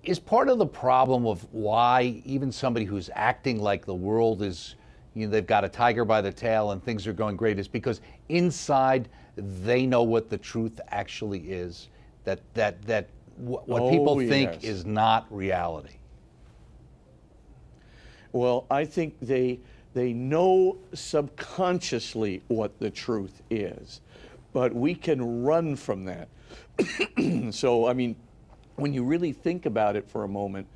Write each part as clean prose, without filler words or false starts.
Is part of the problem of why even somebody who's acting like the world is, they've got a tiger by the tail and things are going great, is because inside they know what the truth actually is, that what people think is not reality? Well, I think they know subconsciously what the truth is, but we can run from that. So, I mean, when you really think about it for a moment,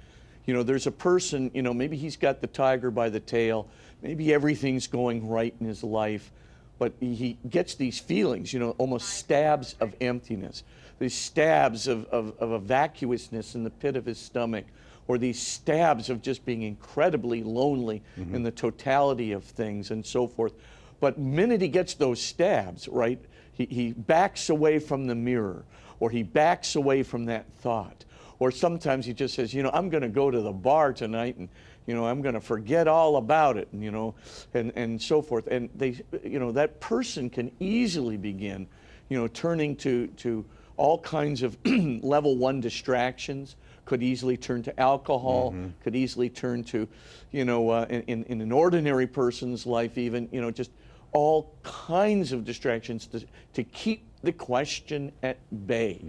there's a person, maybe he's got the tiger by the tail, maybe everything's going right in his life, but he gets these feelings, almost stabs of emptiness, these stabs of a vacuousness in the pit of his stomach, or these stabs of just being incredibly lonely in the totality of things and so forth. But the minute he gets those stabs, right, he backs away from the mirror, or he backs away from that thought. Or sometimes he just says, I'm going to go to the bar tonight and, I'm going to forget all about it, and so forth. And that person can easily begin, turning to all kinds of level 1 distractions, could easily turn to alcohol, could easily turn to, in an ordinary person's life even, just all kinds of distractions to keep the question at bay.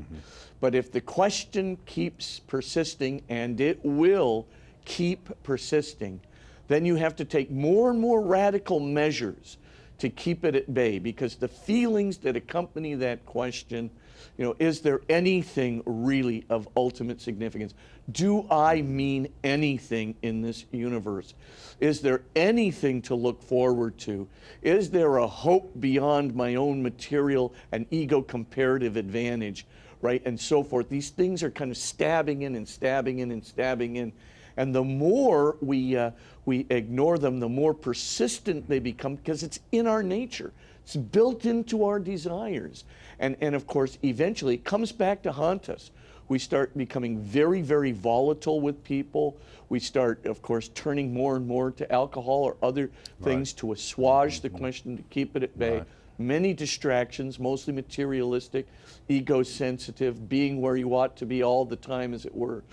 But if the question keeps persisting, and it will keep persisting, then you have to take more and more radical measures to keep it at bay, because the feelings that accompany that question, is there anything really of ultimate significance? Do I mean anything in this universe? Is there anything to look forward to? Is there a hope beyond my own material and ego comparative advantage, right? And so forth. These things are kind of stabbing in and stabbing in and stabbing in. And the more we ignore them, the more persistent they become, because it's in our nature. It's built into our desires. And of course, eventually it comes back to haunt us. We start becoming very, very volatile with people. We start, of course, turning more and more to alcohol or other things to assuage the question, to keep it at bay. Many distractions, mostly materialistic, ego-sensitive, being where you ought to be all the time, as it were,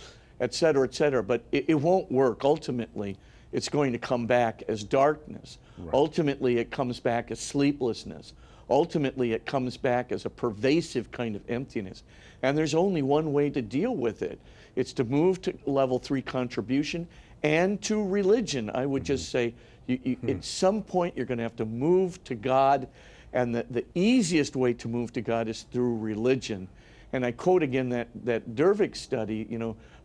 et cetera, et cetera. But it won't work. Ultimately, it's going to come back as darkness. Ultimately, it comes back as sleeplessness. Ultimately, it comes back as a pervasive kind of emptiness. And there's only one way to deal with it. It's to move to level 3 contribution and to religion. I would just say, at some point, you're going to have to move to God. And the easiest way to move to God is through religion. And I quote again that Dervick study,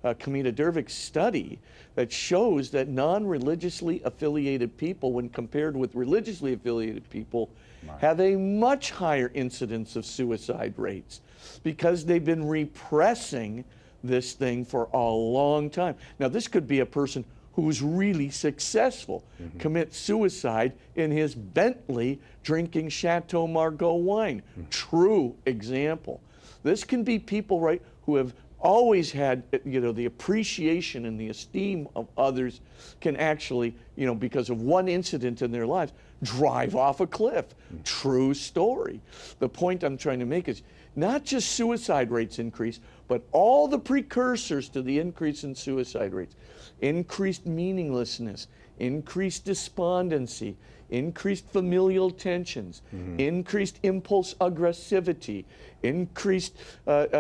Kamita Dervick's study, that shows that non-religiously affiliated people, when compared with religiously affiliated people, have a much higher incidence of suicide rates, because they've been repressing this thing for a long time. Now, this could be a person who's really successful, commits suicide in his Bentley drinking Chateau Margaux wine. True example. This can be people, right, who have always had, the appreciation and the esteem of others, can actually, because of one incident in their lives, drive off a cliff. True story. The point I'm trying to make is not just suicide rates increase, but all the precursors to the increase in suicide rates. Increased meaninglessness, increased despondency, increased familial tensions, increased impulse aggressivity, increased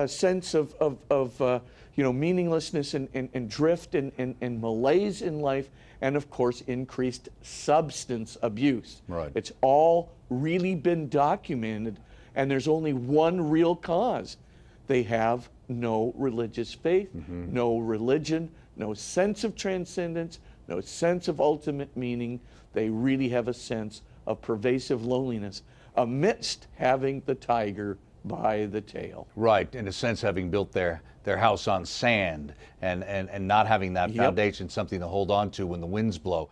sense of meaninglessness and drift and malaise in life, and of course increased substance abuse. It's all really been documented, and there's only one real cause. They have no religious faith, no religion, no sense of transcendence, no sense of ultimate meaning. They really have a sense of pervasive loneliness amidst having the tiger by the tail. Right, in a sense, having built their house on sand and not having that foundation, something to hold on to when the winds blow.